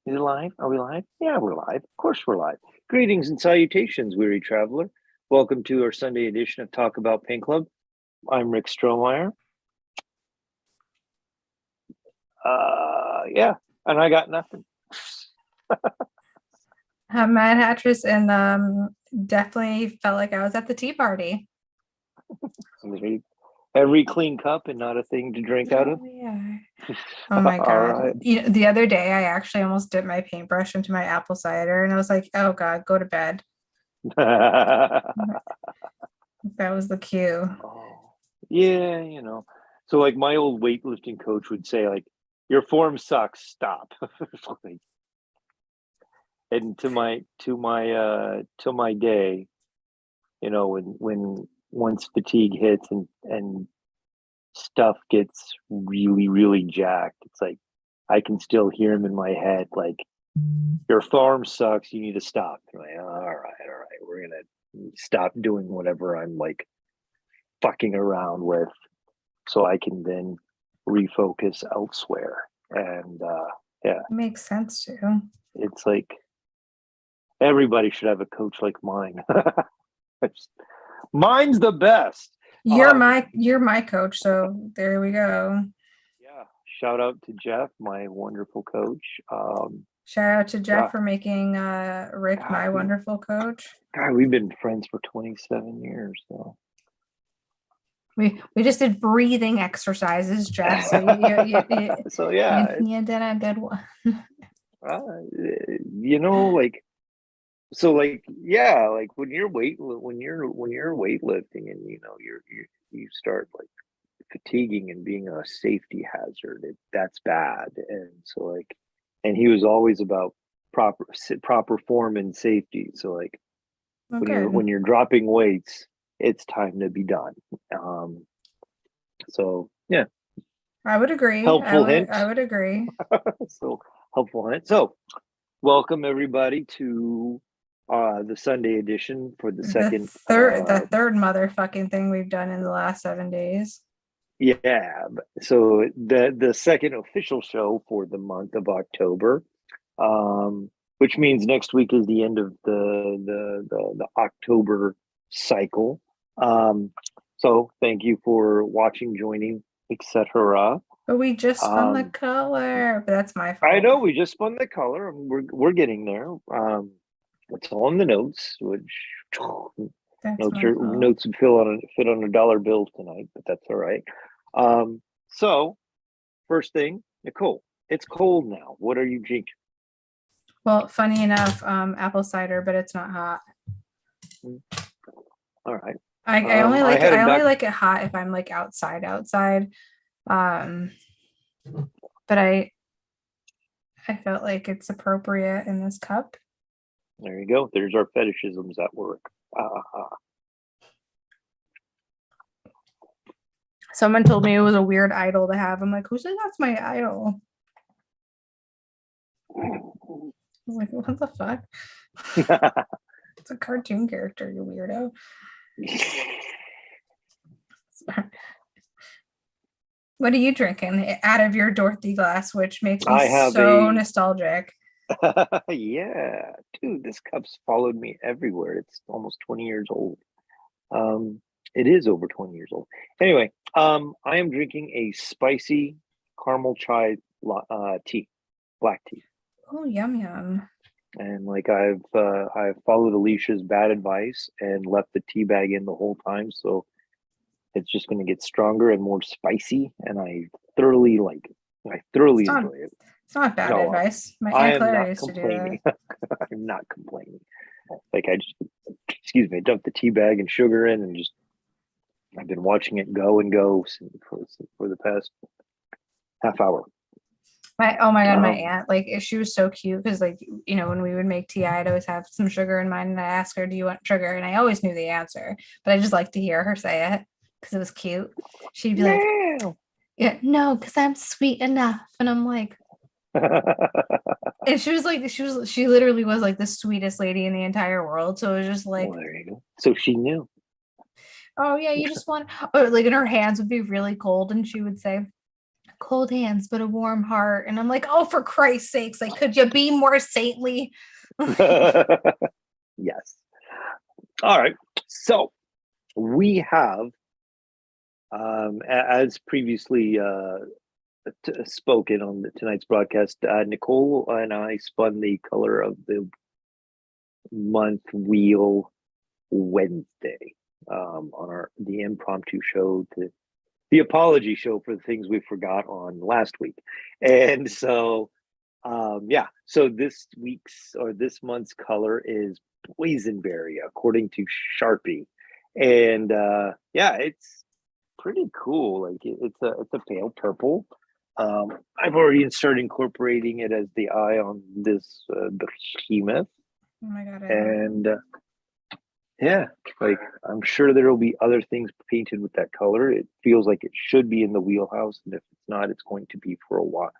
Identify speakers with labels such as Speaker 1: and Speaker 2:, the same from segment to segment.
Speaker 1: Is it live? Are we live? Yeah, we're live. Of course, we're live. Greetings and salutations, weary traveler. Welcome to our Sunday edition of Talk About Paint Club. I'm Rick Strohmeyer. Yeah, and I got nothing.
Speaker 2: I'm Mad Hattress, and definitely felt like I was at the tea party.
Speaker 1: Every clean cup and not a thing to drink out of.
Speaker 2: Yeah. Oh my
Speaker 1: All
Speaker 2: God.
Speaker 1: right.
Speaker 2: The other day I actually almost dipped my paintbrush into my apple cider, and I was like, oh God, go to bed. That was the cue.
Speaker 1: Oh, yeah, So like my old weightlifting coach would say, like, your form sucks, stop. Like, and to my day, when once fatigue hits and stuff gets really, really jacked, it's like I can still hear him in my head, like, your farm sucks, you need to stop. I'm like, all right, we're gonna stop doing whatever I'm like fucking around with so I can then refocus elsewhere. And yeah,
Speaker 2: It makes sense too.
Speaker 1: it's like everybody should have a coach like mine. Mine's the best.
Speaker 2: You're my coach, so there we go.
Speaker 1: Yeah, shout out to Jeff, my wonderful coach.
Speaker 2: Shout out to Jeff
Speaker 1: God,
Speaker 2: for making Rick my wonderful coach.
Speaker 1: God, we've been friends for 27 years, though.
Speaker 2: We just did breathing exercises, Jeff. So
Speaker 1: so yeah,
Speaker 2: you did a good one.
Speaker 1: like, so like, yeah, like when you're weightlifting and you start like fatiguing and being a safety hazard, that's bad. And so like, and he was always about proper form and safety. So like, when you're dropping weights, it's time to be done. So yeah,
Speaker 2: I would agree.
Speaker 1: helpful hint.
Speaker 2: I would agree.
Speaker 1: So helpful hint. So welcome everybody to the Sunday edition for the second
Speaker 2: the third motherfucking thing we've done in the last 7 days.
Speaker 1: Yeah, so the second official show for the month of October, which means next week is the end of the October cycle. So thank you for watching, joining, etc.
Speaker 2: But we just spun the color. But that's my fault.
Speaker 1: I know we just spun the color. We're getting there. It's all in the notes, which notes would fit on a dollar bill tonight, but that's all right. So first thing, Nicole, it's cold now. What are you drinking?
Speaker 2: Well, funny enough, apple cider, but it's not hot.
Speaker 1: All right.
Speaker 2: I only like it hot if I'm like outside. But I felt like it's appropriate in this cup.
Speaker 1: There you go. There's our fetishisms at work.
Speaker 2: Someone told me it was a weird idol to have. I'm like, who said that's my idol? I was like, what the fuck? It's a cartoon character, you weirdo. What are you drinking out of your Dorothy glass, which makes me so nostalgic?
Speaker 1: Yeah, dude, this cup's followed me everywhere. It's almost 20 years old. It is over 20 years old. Anyway, I am drinking a spicy caramel chai tea, black tea.
Speaker 2: Oh, yum.
Speaker 1: And like I've followed Alicia's bad advice and left the tea bag in the whole time, so it's just going to get stronger and more spicy, and I thoroughly like it. I thoroughly enjoy it.
Speaker 2: It's not bad advice. My Aunt Claire used to do that.
Speaker 1: I'm not complaining. Like I dumped the tea bag and sugar in, and I've been watching it go and go for the past half hour.
Speaker 2: My aunt, like, she was so cute because, like, when we would make tea, I'd always have some sugar in mine, and I asked her, do you want sugar? And I always knew the answer, but I just like to hear her say it because it was cute. She'd be like, yeah, no, because I'm sweet enough. And I'm like, and she literally was like the sweetest lady in the entire world. So it was just like,
Speaker 1: there you go. So she knew.
Speaker 2: Oh yeah, you just want, or like, and her hands would be really cold, and she would say, cold hands, but a warm heart. And I'm like, oh, for Christ's sakes, like, could you be more saintly?
Speaker 1: Yes. All right. So we have, as previously spoken on tonight's broadcast, Nicole and I spun the color of the month wheel Wednesday on the impromptu show, the apology show for the things we forgot on last week. And so so this month's color is boysenberry according to Sharpie. And it's pretty cool. Like it's a pale purple. I've already started incorporating it as the eye on this behemoth.
Speaker 2: Oh my god!
Speaker 1: And like I'm sure there will be other things painted with that color. It feels like it should be in the wheelhouse, and if it's not, it's going to be for a while,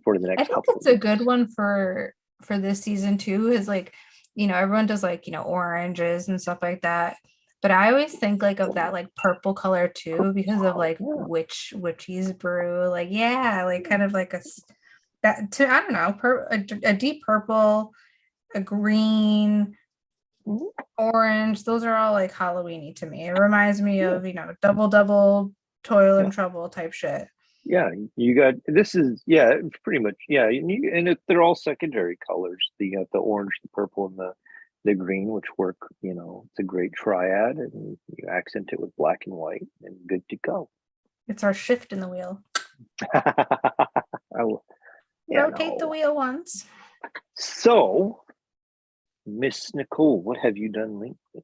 Speaker 1: for the
Speaker 2: I
Speaker 1: next
Speaker 2: think
Speaker 1: couple.
Speaker 2: it's a good one for this season too. Is like, everyone does like oranges and stuff like that, but I always think like of that like purple color too because of like witchy's brew. Like like kind of like I don't know, a deep purple, a green, orange. Those are all like Halloweeny to me. It reminds me of double toil and trouble type shit.
Speaker 1: Yeah, you got this is pretty much they're all secondary colors. You got the orange, the purple, and the green, which work. It's a great triad, and you accent it with black and white, and good to go.
Speaker 2: It's our shift in the wheel. Rotate the wheel once.
Speaker 1: So, Miss Nicole, what have you done lately?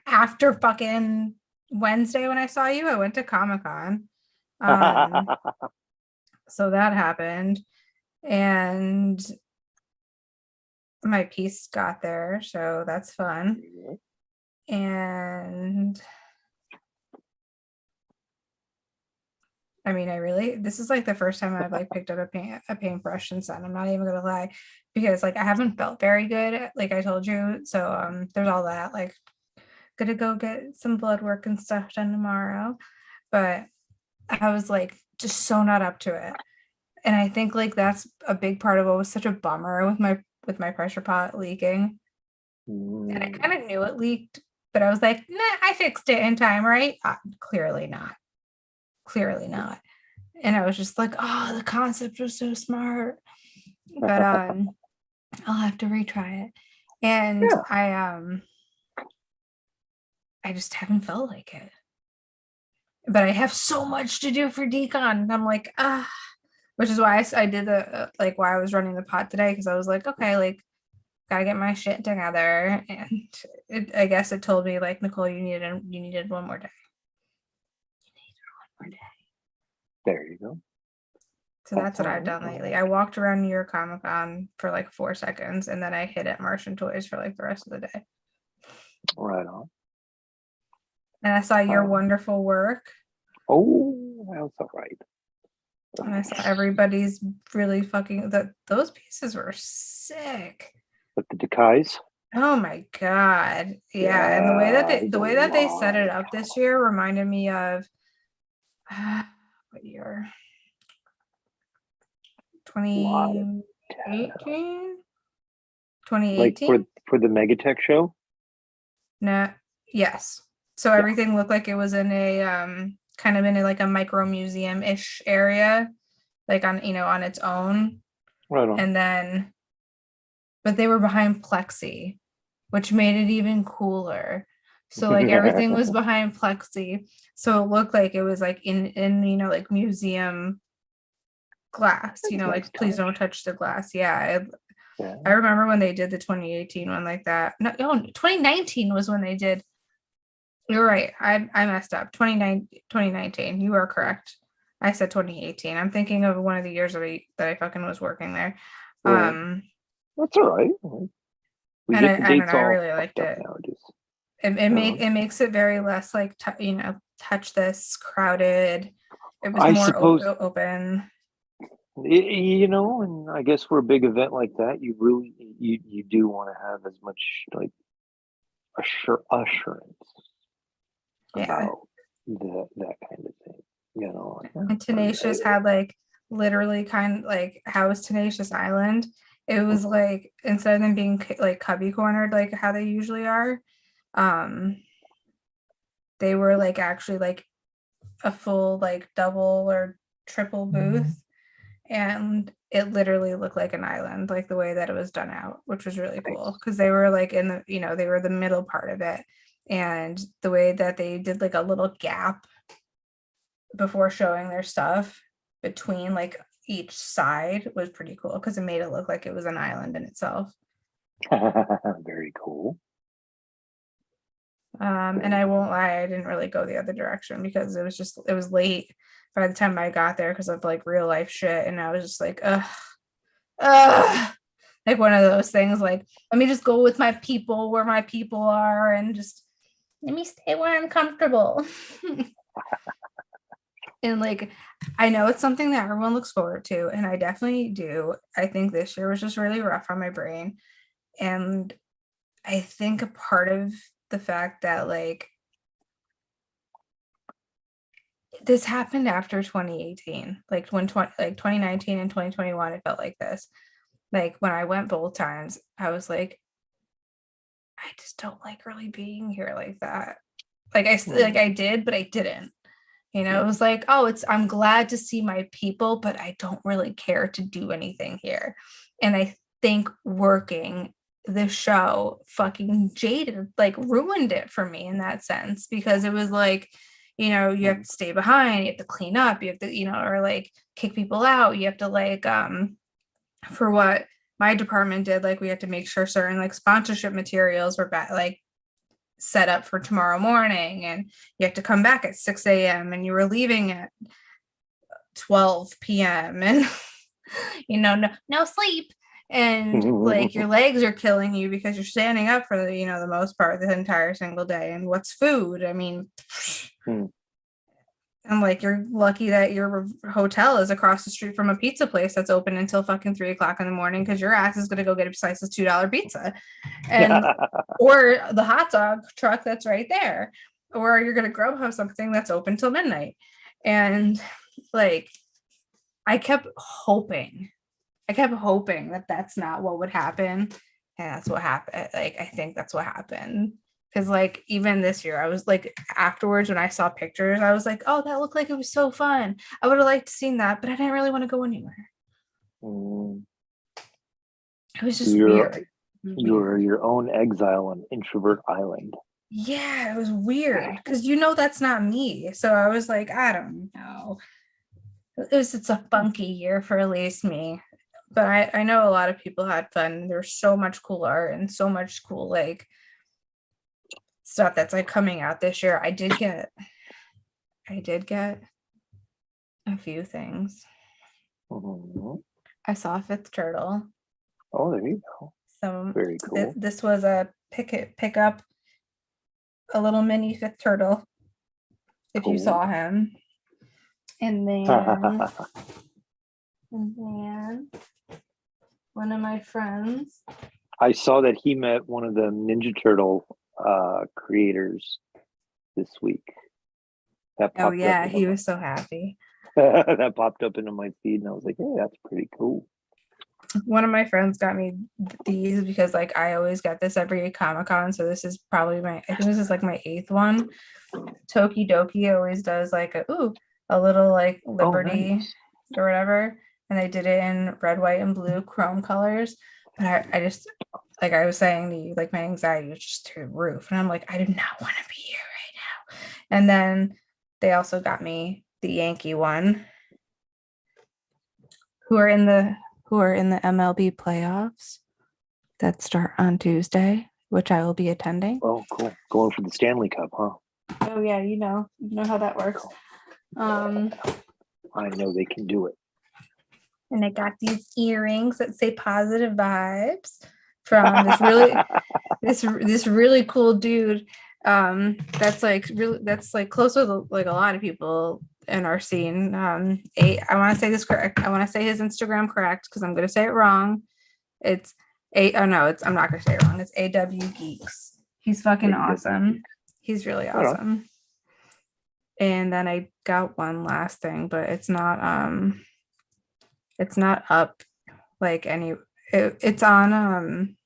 Speaker 2: After fucking Wednesday when I saw you, I went to Comic-Con. So that happened. And my piece got there, so that's fun. And I mean, this is like the first time I've like picked up a paintbrush and sun. I'm not even gonna lie, because like I haven't felt very good, like I told you. So there's all that. Like, gonna go get some blood work and stuff done tomorrow. But I was like just so not up to it. And I think like that's a big part of what was such a bummer with my pressure pot leaking. And I kind of knew it leaked, but I was like, nah, I fixed it in time, right? Clearly not. And I was just like, oh, the concept was so smart. But I'll have to retry it. And I just haven't felt like it. But I have so much to do for decon. And I'm like, which is why I did why I was running the pot today, because I was like, okay, like, gotta get my shit together. And I guess it told me, like, Nicole, you needed one more day.
Speaker 1: There you go.
Speaker 2: So that's what I've done lately. I walked around New York Comic Con for like 4 seconds, and then I hid at Martian Toys for like the rest of the day.
Speaker 1: Right on.
Speaker 2: And I saw your wonderful work.
Speaker 1: Oh, that's all right.
Speaker 2: And I saw everybody's really those pieces were sick.
Speaker 1: With the Decais?
Speaker 2: Oh my god. Yeah. And the way that they set it up this year reminded me of what year? 2018? 2018?
Speaker 1: Like for the Megatech show?
Speaker 2: No. Yes. So everything looked like it was in a kind of in like a micro museum-ish area, like on its own.
Speaker 1: Right on.
Speaker 2: And then, but they were behind plexi, which made it even cooler. So like everything was behind plexi, so it looked like it was like in like museum glass. Like please don't touch the glass. I remember when they did the 2018 one like that. No, 2019 was when they did. You're right. I messed up. 2019. You are correct. I said 2018. I'm thinking of one of the years that I fucking was working there.
Speaker 1: Right. That's all right. We get the dates all.
Speaker 2: I really liked it. It makes it very less like touch this crowded. It was more open.
Speaker 1: And I guess for a big event like that, you really you do want to have as much like assurance about that kind of thing. You know,
Speaker 2: And Tenacious had like literally kind of like how was Tenacious Island? It was like instead of them being like cubby cornered like how they usually are, um, they were like actually like a full like double or triple booth, and it literally looked like an island, like the way that it was done out, which was really cool because they were like in the they were the middle part of it, and the way that they did like a little gap before showing their stuff between like each side was pretty cool because it made it look like it was an island in itself.
Speaker 1: Very cool.
Speaker 2: And I won't lie, I didn't really go the other direction because it was late by the time I got there because of like real life shit, and I was just like, ugh, like one of those things. Like, let me just go with my people where my people are, and just let me stay where I'm comfortable. And like, I know it's something that everyone looks forward to, and I definitely do. I think this year was just really rough on my brain. And I think a part of the fact that like this happened after 2018, like when 2019 and 2021, it felt like this. Like when I went both times, I was like, I just don't like really being here like that. Like I did, but I didn't. It was like, oh, I'm glad to see my people, but I don't really care to do anything here. And I think working the show fucking jaded, like ruined it for me in that sense, because it was like, you have to stay behind, you have to clean up, you have to, or like kick people out. You have to like, for what my department did, like we had to make sure certain like sponsorship materials were like set up for tomorrow morning, and you have to come back at 6 a.m. and you were leaving at 12 p.m. and no sleep, and like your legs are killing you because you're standing up for the most part the entire single day. And what's food? I mean, and like you're lucky that your hotel is across the street from a pizza place that's open until fucking 3 o'clock in the morning, because your ass is gonna go get a slice of $2 pizza, and or the hot dog truck that's right there, or you're gonna Grubhub something that's open till midnight. And like I kept hoping that that's not what would happen, and that's what happened. Like I think that's what happened. Because like even this year, I was like afterwards when I saw pictures, I was like, oh, that looked like it was so fun. I would have liked to seen that, but I didn't really want to go anywhere. It was just weird.
Speaker 1: You were your own exile on Introvert Island.
Speaker 2: Yeah, it was weird because that's not me. So I was like, I don't know. It's a funky year for at least me. But I know a lot of people had fun. There's so much cool art and so much cool like stuff that's like coming out this year. I did get a few things. I saw Fifth Turtle.
Speaker 1: Oh, there you go.
Speaker 2: So
Speaker 1: very cool.
Speaker 2: This was a pick up a little mini Fifth Turtle if you saw him. And then one of my friends,
Speaker 1: I saw that he met one of the Ninja Turtle creators this week.
Speaker 2: Oh yeah, he was so happy.
Speaker 1: That popped up into my feed, and I was like, hey, that's pretty cool.
Speaker 2: One of my friends got me these because like I always get this every Comic-Con, so this is probably I think this is like my 8th one. Tokidoki always does like a little like Liberty or whatever, and they did it in red, white, and blue chrome colors. But I just, like I was saying to you, like my anxiety was just through the roof, and I'm like, I do not want to be here right now. And then they also got me the Yankee one, who are in the MLB playoffs that start on Tuesday, which I will be attending.
Speaker 1: Oh, cool! Going for the Stanley Cup, huh?
Speaker 2: Oh yeah, you know how that works.
Speaker 1: I know they can do it.
Speaker 2: And I got these earrings that say positive vibes from this really this really cool dude. That's like close with like a lot of people in our scene. I want to say this correct. I want to say his Instagram correct because I'm going to say it wrong. It's I'm not going to say it wrong. It's AW Geeks. He's fucking awesome. He's really awesome. And then I got one last thing, but it's not up like it's on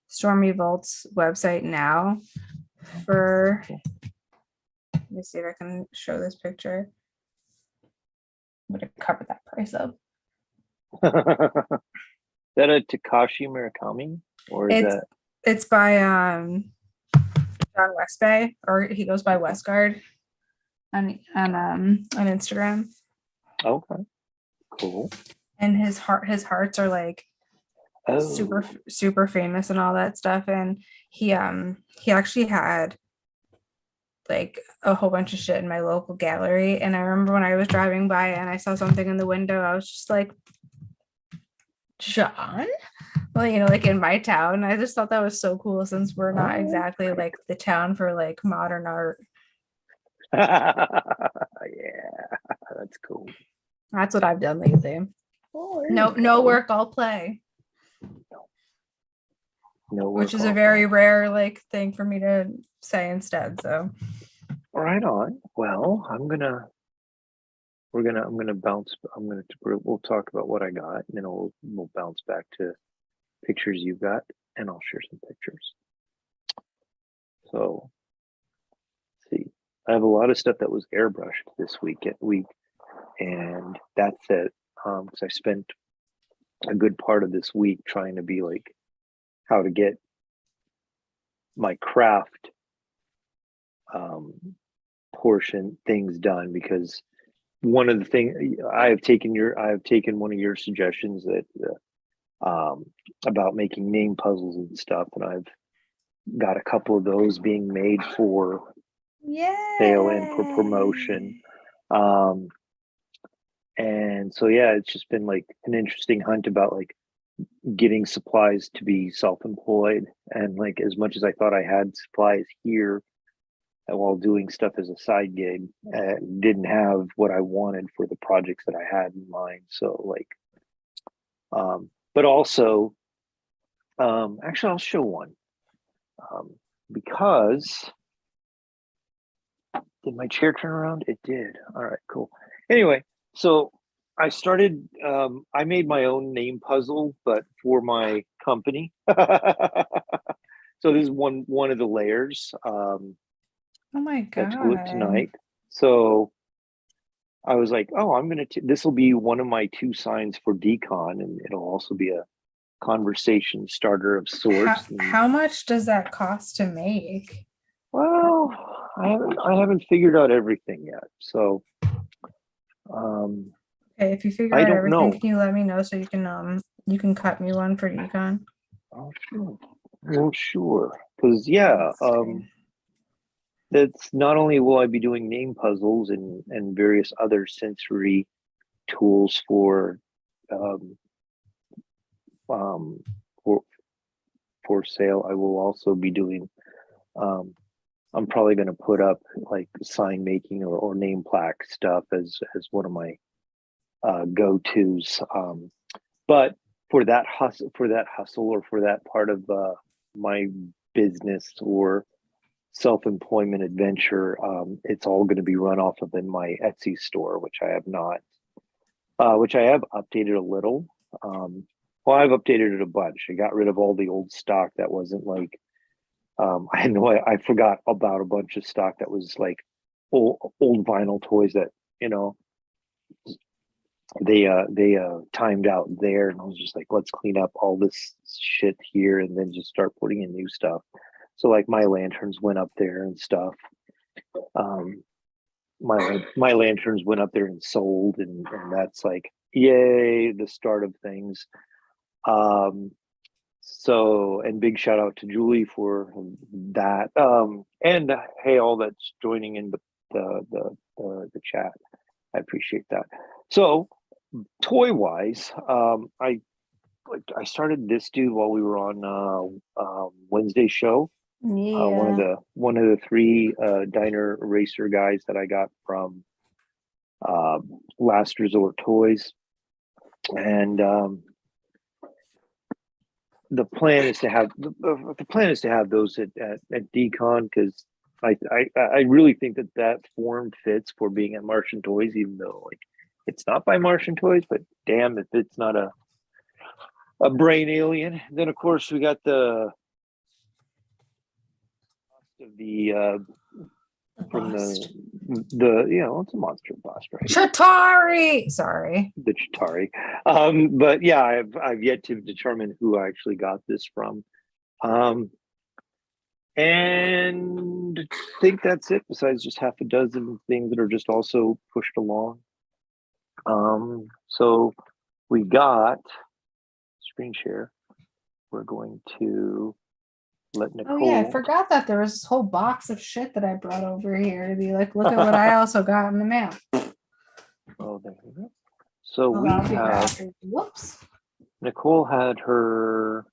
Speaker 2: Stormy Vault's website now for, let me see if I can show this picture. I'm gonna cover that price up.
Speaker 1: Is that a Takashi Murakami, or is
Speaker 2: It's
Speaker 1: that?
Speaker 2: it's by John Westbay, or he goes by Westgard on Instagram.
Speaker 1: Okay, cool.
Speaker 2: And his hearts are like
Speaker 1: Oh,
Speaker 2: super famous and all that stuff. And he actually had like a whole bunch of shit in my local gallery. And I remember when I was driving by and I saw something in the window, I was just like, John? Well, like in my town. I just thought that was so cool since we're not exactly like the town for like modern art.
Speaker 1: yeah, that's cool.
Speaker 2: That's what I've done lately.
Speaker 1: Oh,
Speaker 2: No work, I'll play.
Speaker 1: No work,
Speaker 2: which is a
Speaker 1: all
Speaker 2: very
Speaker 1: play.
Speaker 2: rare like thing for me to say instead. So
Speaker 1: Right on. Well, I'm gonna bounce. We'll talk about what I got, and then we'll bounce back to pictures you've got, and I'll share some pictures. So, let's see, I have a lot of stuff that was airbrushed this week, and that's it. Because I spent a good part of this week trying to be like how to get my craft portion things done, because one of the things I have taken one of your suggestions that about making name puzzles and stuff, and I've got a couple of those being made for sale and for promotion. And so yeah, it's just been like an interesting hunt about like getting supplies to be self-employed, and like as much as I thought I had supplies here while doing stuff as a side gig, didn't have what I wanted for the projects that I had in mind. So like, but also, actually, I'll show one, because did my chair turn around? It did. All right, cool. Anyway, so I started. I made my own name puzzle, but for my company. So this is one of the layers.
Speaker 2: oh my
Speaker 1: That's to it
Speaker 2: god.
Speaker 1: tonight. So I was like, oh, this will be one of my 2 signs for decon, and it'll also be a conversation starter of sorts.
Speaker 2: How much does that cost to make?
Speaker 1: Well, I haven't figured out everything yet. So
Speaker 2: Okay, if you figure
Speaker 1: I
Speaker 2: out
Speaker 1: don't
Speaker 2: everything,
Speaker 1: know.
Speaker 2: can you let me know so you can cut me one for decon?
Speaker 1: Oh, sure. Well, sure. Because yeah,
Speaker 2: Let's see.
Speaker 1: that's not only will I be doing name puzzles and various other sensory tools um, um, for for sale. I will also be doing. I'm probably going to put up like sign making or name plaque stuff as one of my go tos. But for that hustle, or for that part of my business or self-employment adventure, it's all going to be run off of in my Etsy store, which I have not, which I have updated a little. Well, I've updated it a bunch. I got rid of all the old stock that wasn't like, I forgot about a bunch of stock that was like old vinyl toys that, you know, they timed out there, and I was just like, let's clean up all this shit here and then just start putting in new stuff. So like my lanterns went up there and stuff. Um, my lanterns went up there and sold, and that's like yay, the start of things. Um, so, and big shout out to Julie for that. And hey, all that's joining in the chat. I appreciate that. So, toy wise, I started this dude while we were on Wednesday show.
Speaker 2: Yeah.
Speaker 1: One of the 3 diner racer guys that I got from Last Resort Toys, and the plan is to have those at Decon, because I really think that form fits for being at Martian Toys, even though like it's not by Martian Toys, but damn if it's not a brain alien. Then of course we got the from the it's a monster bust, right?
Speaker 2: Chitauri. Sorry.
Speaker 1: The Chitauri. But yeah, I've yet to determine who I actually got this from. And I think that's it, besides just half a dozen things that are just also pushed along. So we got screen share. We're going to let Nicole.
Speaker 2: Oh yeah, I forgot that there was this whole box of shit that I brought over here to be like, look at what I also got in the mail.
Speaker 1: Oh, there you go. So
Speaker 2: Well,
Speaker 1: we
Speaker 2: that'll be for
Speaker 1: have
Speaker 2: after. Whoops.
Speaker 1: Nicole had her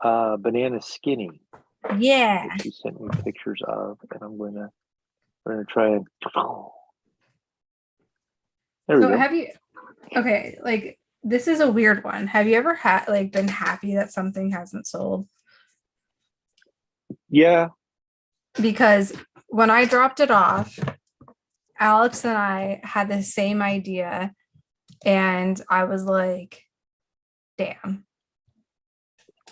Speaker 1: banana skinny.
Speaker 2: Yeah.
Speaker 1: That she sent me pictures of, and we're gonna try and there we
Speaker 2: So
Speaker 1: go.
Speaker 2: have you okay, like this is a weird one. Have you ever had like been happy that something hasn't sold?
Speaker 1: Yeah.
Speaker 2: Because when I dropped it off, Alex and I had the same idea, and I was like, damn.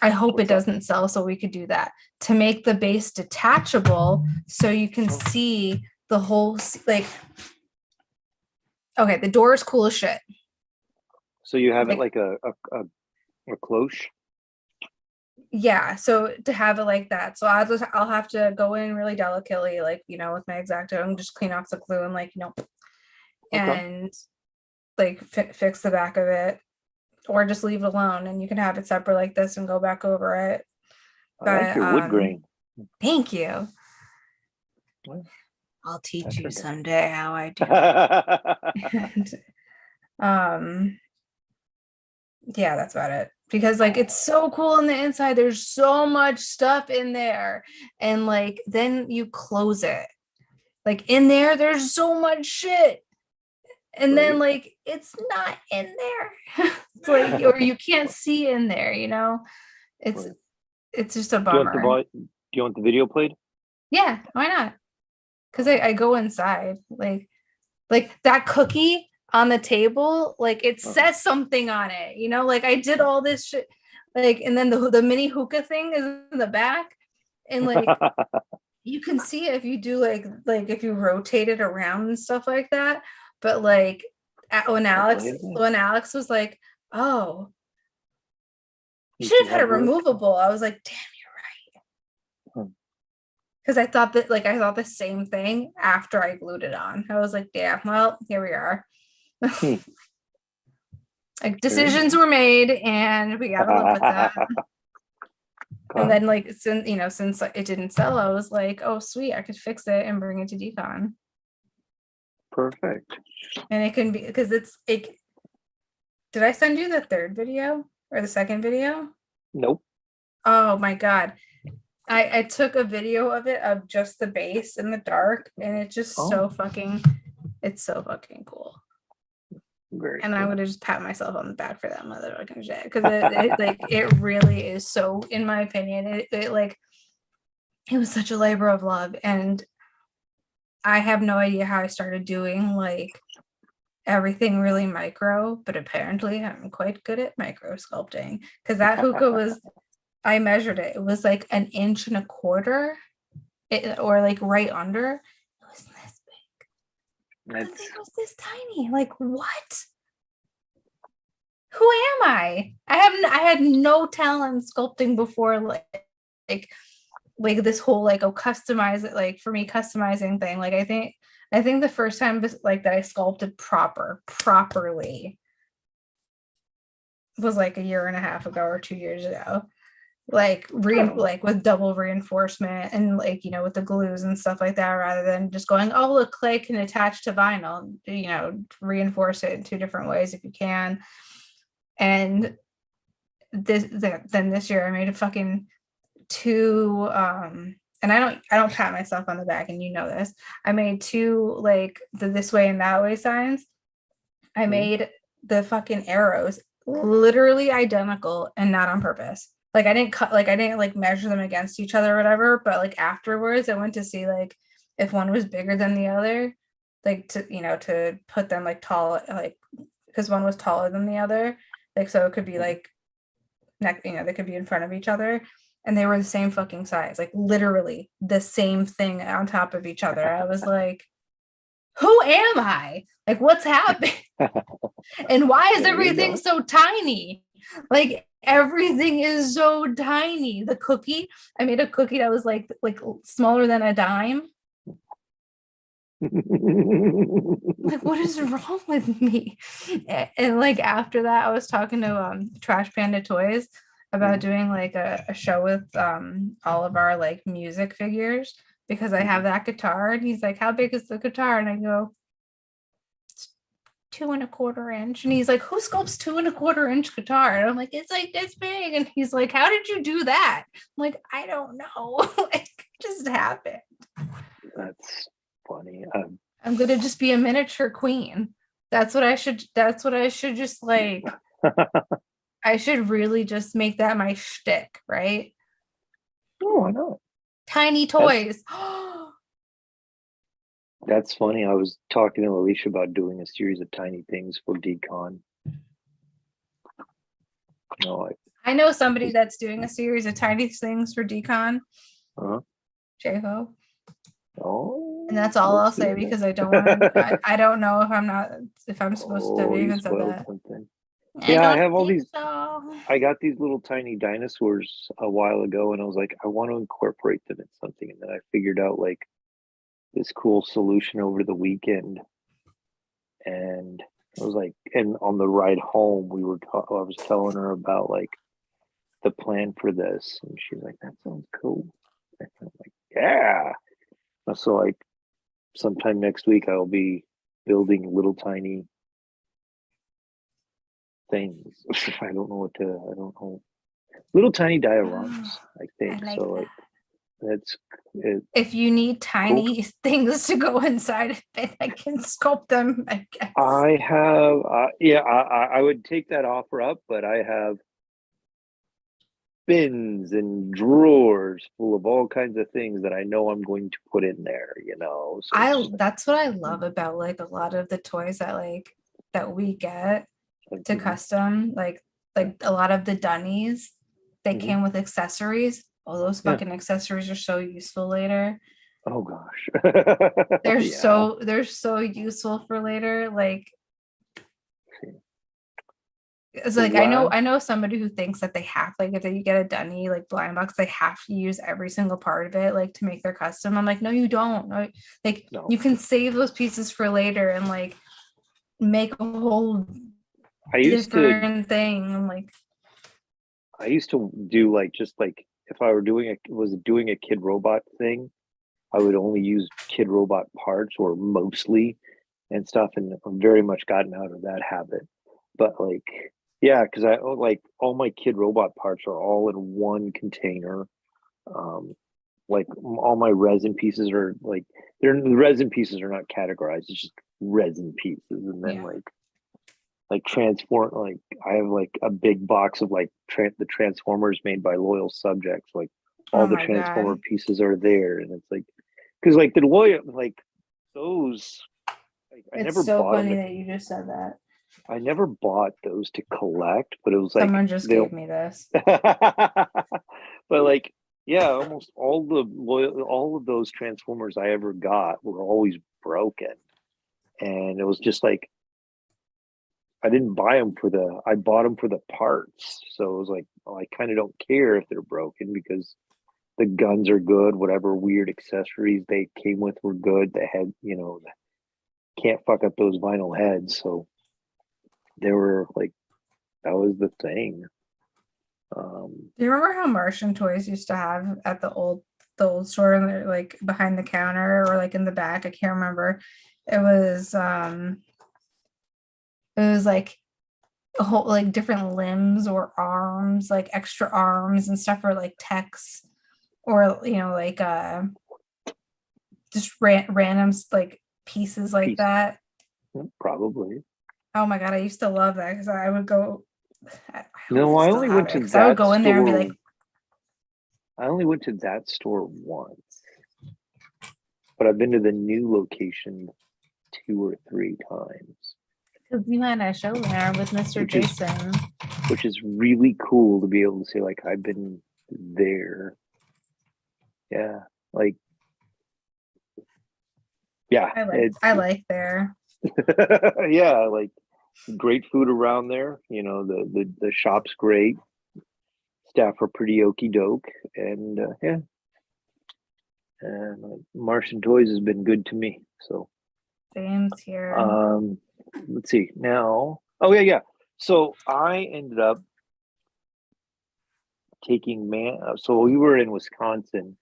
Speaker 2: I hope it doesn't sell so we could do that. To make the base detachable so you can see the whole, like, okay, the door is cool as shit.
Speaker 1: So you have it like a cloche?
Speaker 2: Yeah, so to have it like that. So I'll have to go in really delicately, like, with my X-Acto and just clean off the glue and like, and like fix the back of it. Or just leave it alone and you can have it separate like this and go back over it.
Speaker 1: I like your wood grain.
Speaker 2: Thank you.
Speaker 1: Well,
Speaker 2: I'll teach you someday how I do. And, yeah, that's about it. Because like it's so cool on the inside. There's so much stuff in there. And like then you close it. Like in there's so much shit. And then like it's not in there. It's like or you can't see in there, it's just a bummer.
Speaker 1: Do you want the video played?
Speaker 2: Yeah, why not? Because I go inside, like that cookie on the table, like it says something on it, like I did all this shit, like, and then the mini hookah thing is in the back, and like you can see it if you do like if you rotate it around and stuff like that. But like when Alex was like, oh, you should have had a removable, I was like, damn, you're right. Because I thought the same thing after I glued it on. I was like, yeah, well, here we are. Like decisions were made and we gotta live with that. And then like since it didn't sell, I was like, oh sweet, I could fix it and bring it to Decon.
Speaker 1: Perfect.
Speaker 2: And it can be because did I send you the third video or the second video?
Speaker 1: Nope.
Speaker 2: Oh my god. I took a video of it of just the base in the dark, and it's just it's so fucking cool.
Speaker 1: Very
Speaker 2: and
Speaker 1: cool.
Speaker 2: I would have just pat myself on the back for that motherfucking shit because it really is so, in my opinion, it was such a labor of love, and I have no idea how I started doing like everything really micro, but apparently I'm quite good at micro sculpting because that hookah was. I measured it. It was like 1.25 inches, or like right under. It was this big. It was this tiny. Like what? Who am I? I had no talent sculpting before. Like this whole customize it. Like for me, customizing thing. Like I think the first time like that I sculpted properly was like 1.5 years ago or 2 years ago. Like with double reinforcement and with the glues and stuff like that, rather than just going, oh look, clay can attach to vinyl, reinforce it in 2 different ways if you can. And this year I made a fucking 2 and I don't pat myself on the back, and this, I made 2 like the this way and that way signs. I made the fucking arrows literally identical and not on purpose. Like I didn't cut, like I didn't like measure them against each other or whatever, but like afterwards I went to see like if one was bigger than the other, like to, to put them like tall, like because one was taller than the other, like so it could be like neck, they could be in front of each other, and they were the same fucking size, like literally the same thing on top of each other. I was like, who am I? Like, what's happening? And why is
Speaker 1: There you
Speaker 2: everything
Speaker 1: go.
Speaker 2: so tiny? Like everything is so tiny. The cookie, I made a cookie that was like smaller than a dime. Like, what is wrong with me? And like after that, I was talking to Trash Panda Toys about
Speaker 1: Mhm,
Speaker 2: doing like a show with all of our like music figures, because I have
Speaker 1: mhm.
Speaker 2: that guitar, and he's like, how big is the guitar? And I go, 2.25 inch. And he's like, who sculpts 2.25 inch guitar? And I'm like, it's like this big. And he's like, how did you do that? I'm like, I don't know. Like, it just happened.
Speaker 1: That's funny.
Speaker 2: I'm gonna just be a miniature queen. That's what I should just like. I should really just make that my shtick, right?
Speaker 1: No, why not?
Speaker 2: Tiny
Speaker 1: That's
Speaker 2: toys.
Speaker 1: that's funny. I was talking to Alicia about doing a series of tiny things for Decon. No,
Speaker 2: I know somebody
Speaker 1: just
Speaker 2: that's doing a series of tiny things for Decon,
Speaker 1: uh,
Speaker 2: J-Ho. And
Speaker 1: oh,
Speaker 2: that's all
Speaker 1: we'll
Speaker 2: I'll
Speaker 1: see
Speaker 2: say,
Speaker 1: then.
Speaker 2: because I don't want to. I don't know if I'm supposed to have
Speaker 1: Oh, you
Speaker 2: even said
Speaker 1: spoiled
Speaker 2: that.
Speaker 1: something.
Speaker 2: I
Speaker 1: Yeah, I
Speaker 2: don't
Speaker 1: have all
Speaker 2: think
Speaker 1: these.
Speaker 2: so.
Speaker 1: I got these little tiny dinosaurs a while ago, and I was like, I want to incorporate them in something. And then I figured out like this cool solution over the weekend, and I was like, and on the ride home, I was telling her about like the plan for this, and she's like, "That sounds cool." And I'm like, "Yeah." So like, sometime next week, I'll be building little tiny things. I don't know what to. I don't know. Little tiny dioramas.
Speaker 2: Oh,
Speaker 1: I
Speaker 2: I
Speaker 1: think so.
Speaker 2: like that.
Speaker 1: Like that's it.
Speaker 2: If you need
Speaker 1: Cool.
Speaker 2: tiny things to go inside of it, I can sculpt them, I guess.
Speaker 1: I have, yeah, I would take that offer up, but I have bins and drawers full of all kinds of things that I know I'm going to put in there, So it's
Speaker 2: I
Speaker 1: just
Speaker 2: That's what I love about like a lot of the toys that we get
Speaker 1: like,
Speaker 2: to custom, like a lot of the dunnies, they
Speaker 1: mhm.
Speaker 2: came with accessories. All those
Speaker 1: Yeah.
Speaker 2: fucking accessories are so useful later.
Speaker 1: Oh gosh. Yeah.
Speaker 2: They're so useful for later. Like it's
Speaker 1: The
Speaker 2: like
Speaker 1: last,
Speaker 2: I know somebody who thinks that they have, like if they get a dunny like blind box, they have to use every single part of it like to make their custom. I'm like, no, you don't. No, like
Speaker 1: no.
Speaker 2: you can save those pieces for later and like make a whole
Speaker 1: I used to
Speaker 2: different thing. I'm like,
Speaker 1: I used to do like just like if I were doing a kid robot thing, I would only use kid robot parts or mostly and stuff, and I'm very much gotten out of that habit. But like, yeah, because I like all my kid robot parts are all in one container. Um, like all my resin pieces are like the resin pieces are not categorized. It's just resin pieces, and then
Speaker 2: yeah.
Speaker 1: like transform like I have like a big box of like the Transformers made by Loyal Subjects. Like
Speaker 2: Oh
Speaker 1: all the
Speaker 2: my
Speaker 1: Transformer
Speaker 2: God.
Speaker 1: pieces are there, and it's like because like the Loyal like those like,
Speaker 2: It's so funny that you just said that.
Speaker 1: I never bought those to collect, but it was like
Speaker 2: Someone just
Speaker 1: they
Speaker 2: gave
Speaker 1: don't.
Speaker 2: me this.
Speaker 1: But like, yeah, almost all of those Transformers I ever got were always broken, and it was just like I didn't buy them I bought them for the parts. So it was like, oh, I kind of don't care if they're broken because the guns are good. Whatever weird accessories they came with were good. The head, can't fuck up those vinyl heads. So they were like, that was the thing.
Speaker 2: Do you remember how Martian toys used to have at the old store, and they're like behind the counter or like in the back? I can't remember. It was it was like a whole like different limbs or arms, like extra arms and stuff for like techs, or like just random like pieces like
Speaker 1: Piece,
Speaker 2: that.
Speaker 1: probably.
Speaker 2: Oh my God, I used to love that because I would go. I hope
Speaker 1: No,
Speaker 2: they
Speaker 1: I
Speaker 2: still
Speaker 1: only
Speaker 2: have
Speaker 1: went
Speaker 2: it,
Speaker 1: to
Speaker 2: because I would
Speaker 1: that
Speaker 2: go in there and be like,
Speaker 1: store. I only went to that store once, but I've been to the new location 2 or 3 times,
Speaker 2: Because you had a show there with Mr.
Speaker 1: Which is-
Speaker 2: Jason.
Speaker 1: which is really cool to be able to say like I've been there. Yeah, like yeah,
Speaker 2: I like there.
Speaker 1: yeah, like great food around there. You know, the shop's great. Staff are pretty okey doke, and yeah, and Martian Toys has been good to me. So
Speaker 2: James here.
Speaker 1: let's see now. Oh yeah. So I ended up taking so we were in Wisconsin.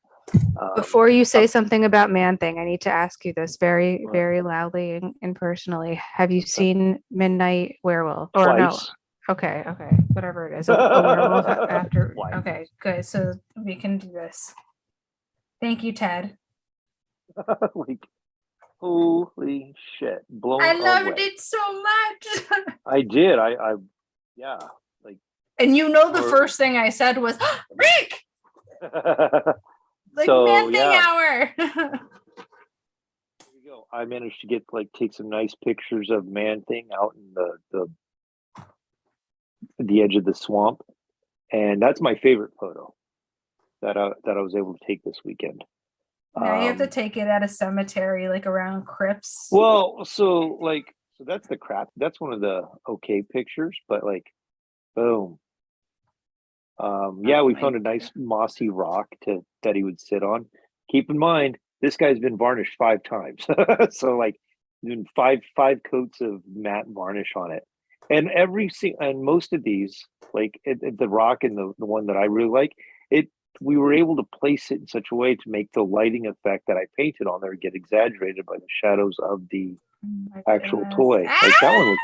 Speaker 3: Before you say something about Man Thing, I need to ask you this very,
Speaker 1: What?
Speaker 3: very loudly and personally. Have you seen Midnight Werewolf? Or no?
Speaker 1: Twice.
Speaker 3: Okay, whatever it is. A werewolf after.
Speaker 1: Twice.
Speaker 2: Okay, good. So we can do this. Thank you, Ted.
Speaker 1: Like holy shit, blown
Speaker 2: I loved
Speaker 1: away.
Speaker 2: it so much.
Speaker 1: I did. I yeah, like
Speaker 2: And you know the
Speaker 1: Or-
Speaker 2: first thing I said was Rick, like
Speaker 1: So,
Speaker 2: Man Thing
Speaker 1: yeah.
Speaker 2: hour.
Speaker 1: There you go. I managed to get take some nice pictures of Man Thing out in the edge of the swamp, and that's my favorite photo that I was able to take this weekend.
Speaker 2: Now you have to
Speaker 1: Um,
Speaker 2: take it at a cemetery, like around crypts.
Speaker 1: Well, so that's the crap. That's one of the okay pictures, but like, boom. Yeah, we
Speaker 2: my
Speaker 1: found a nice mossy rock that he would sit on. Keep in mind, this guy's been varnished 5 times, so like, been five coats of matte varnish on it, and and most of these, like the rock and the one that I really like, we were able to place it in such a way to make the lighting effect that I painted on there get exaggerated by the shadows of the
Speaker 2: Oh my
Speaker 1: actual
Speaker 2: goodness.
Speaker 1: toy. Like that one looks,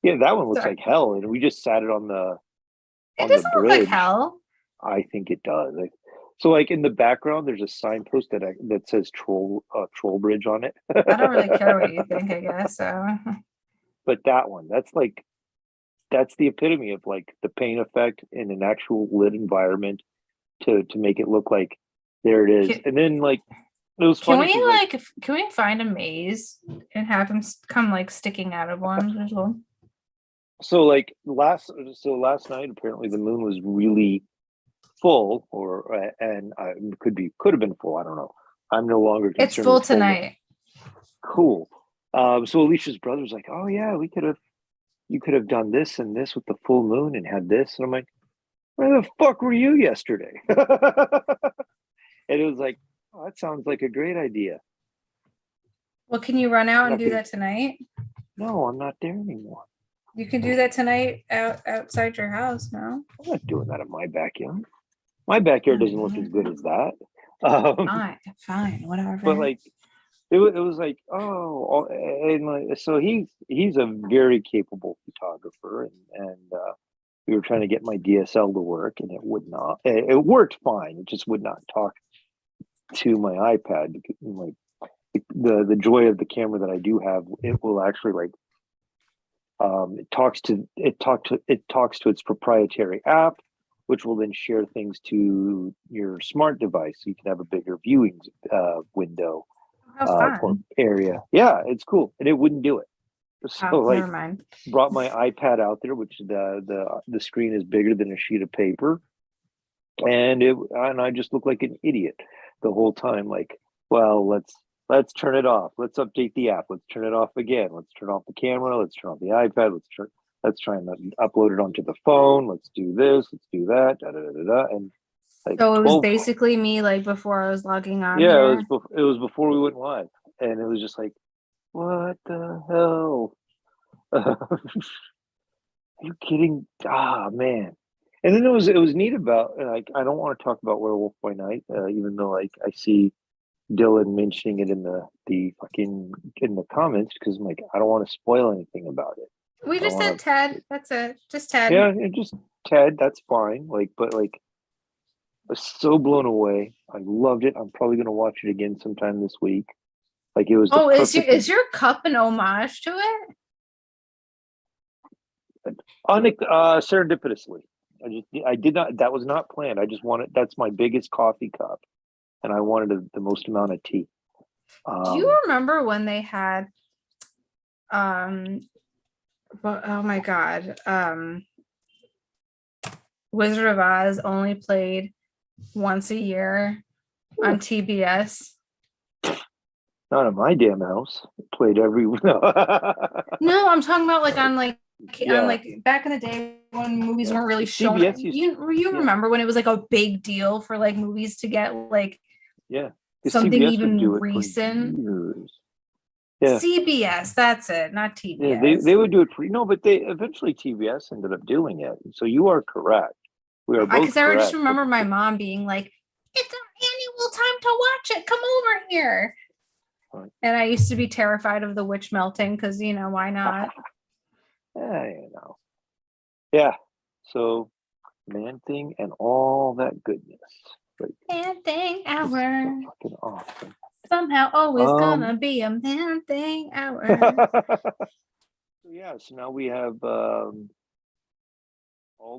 Speaker 1: yeah, that one looks
Speaker 2: Sorry.
Speaker 1: like hell, and we just sat it on the
Speaker 2: It doesn't look like
Speaker 1: bridge.
Speaker 2: hell.
Speaker 1: I think it does. So, like in the background, there's a signpost that says Troll Bridge on it.
Speaker 2: I don't really care what you think, I guess. So
Speaker 1: But that one, that's the epitome of like the paint effect in an actual lit environment to make it look like there it is.
Speaker 2: Can-
Speaker 1: And then like it was
Speaker 2: can
Speaker 1: funny.
Speaker 2: we
Speaker 1: 'cause,
Speaker 2: can we find a maze and have him come like sticking out of one as well?
Speaker 1: so like last night apparently the moon was really full, and could have been full. I don't know. I'm no longer concerned.
Speaker 2: It's full
Speaker 1: with fullness.
Speaker 2: tonight.
Speaker 1: Cool. So Alicia's brother was like, "Oh yeah, you could have done this and this with the full moon and had this." And I'm like, "Where the fuck were you yesterday?" And it was like, "Oh, that sounds like a great idea."
Speaker 2: Well, can you run out and do
Speaker 1: Okay.
Speaker 2: that tonight?
Speaker 1: No, I'm not there anymore.
Speaker 2: You can do that tonight outside your house, no?
Speaker 1: I'm not doing that in my backyard. My backyard doesn't look as good as that.
Speaker 2: Fine, whatever.
Speaker 1: But like, it was like, oh, and like, so he's a very capable photographer, and we were trying to get my DSL to work, and it would not. It worked fine. It just would not talk to my iPad. Like the joy of the camera that I do have, it will actually like it talks to its proprietary app, which will then share things to your smart device, so you can have a bigger viewing window
Speaker 2: How
Speaker 1: or
Speaker 2: fun.
Speaker 1: area. Yeah, it's cool, and it wouldn't do it. So
Speaker 2: Oh,
Speaker 1: like,
Speaker 2: never mind.
Speaker 1: brought my iPad out there, which the screen is bigger than a sheet of paper, and I just looked like an idiot the whole time. Like, well, let's turn it off. Let's update the app. Let's turn it off again. Let's turn off the camera. Let's turn off the iPad. Let's try and upload it onto the phone. Let's do this. Let's do that. Da, da, da, da, da. And like
Speaker 2: So it was
Speaker 1: 12
Speaker 2: basically me like before I was logging on.
Speaker 1: yeah,
Speaker 2: here.
Speaker 1: it was before we went live, and it was just like, what the hell? Are you kidding? Ah, man. And then it was neat about, and I don't want to talk about Werewolf by Night, even though like I see Dylan mentioning it in the fucking in the comments, because I'm like, I don't want to spoil anything about it.
Speaker 2: We
Speaker 1: I
Speaker 2: just
Speaker 1: wanna-
Speaker 2: said Ted. That's it. Just Ted.
Speaker 1: Yeah, and just Ted, that's fine. Like, but like, I was so blown away. I loved it. I'm probably gonna watch it again sometime this week. Like it was.
Speaker 2: Oh,
Speaker 1: the
Speaker 2: is your cup an homage to it?
Speaker 1: serendipitously. I did not. That was not planned. I just wanted. That's my biggest coffee cup, and I wanted the most amount of tea.
Speaker 2: Do you remember when they had well, oh my god, Wizard of Oz only played once a year on TBS?
Speaker 1: Not in my damn house. It played every.
Speaker 2: No, I'm talking about like on like
Speaker 1: Yeah.
Speaker 2: on like back in the day when movies
Speaker 1: Yeah.
Speaker 2: weren't really shown.
Speaker 1: CBS used-
Speaker 2: You
Speaker 1: yeah.
Speaker 2: remember when it was like a big deal for like movies to get like
Speaker 1: Yeah. 'Cause
Speaker 2: something
Speaker 1: CBS would
Speaker 2: even
Speaker 1: do it for
Speaker 2: recent?
Speaker 1: years. Yeah.
Speaker 2: CBS, that's it, not TBS.
Speaker 1: Yeah, they would do it for no, but they eventually TBS ended up doing it. So you are correct. We are both
Speaker 2: Because I
Speaker 1: correct.
Speaker 2: just remember my mom being like, "It's our annual time to watch it. Come over here."
Speaker 1: Right.
Speaker 2: And I used to be terrified of the witch melting because why not?
Speaker 1: Yeah. So Man Thing and all that goodness. Like,
Speaker 2: Man thing
Speaker 1: so
Speaker 2: hour.
Speaker 1: fucking awesome.
Speaker 2: Somehow always
Speaker 1: Um,
Speaker 2: gonna be a man thing hour.
Speaker 1: Yeah, so now we have all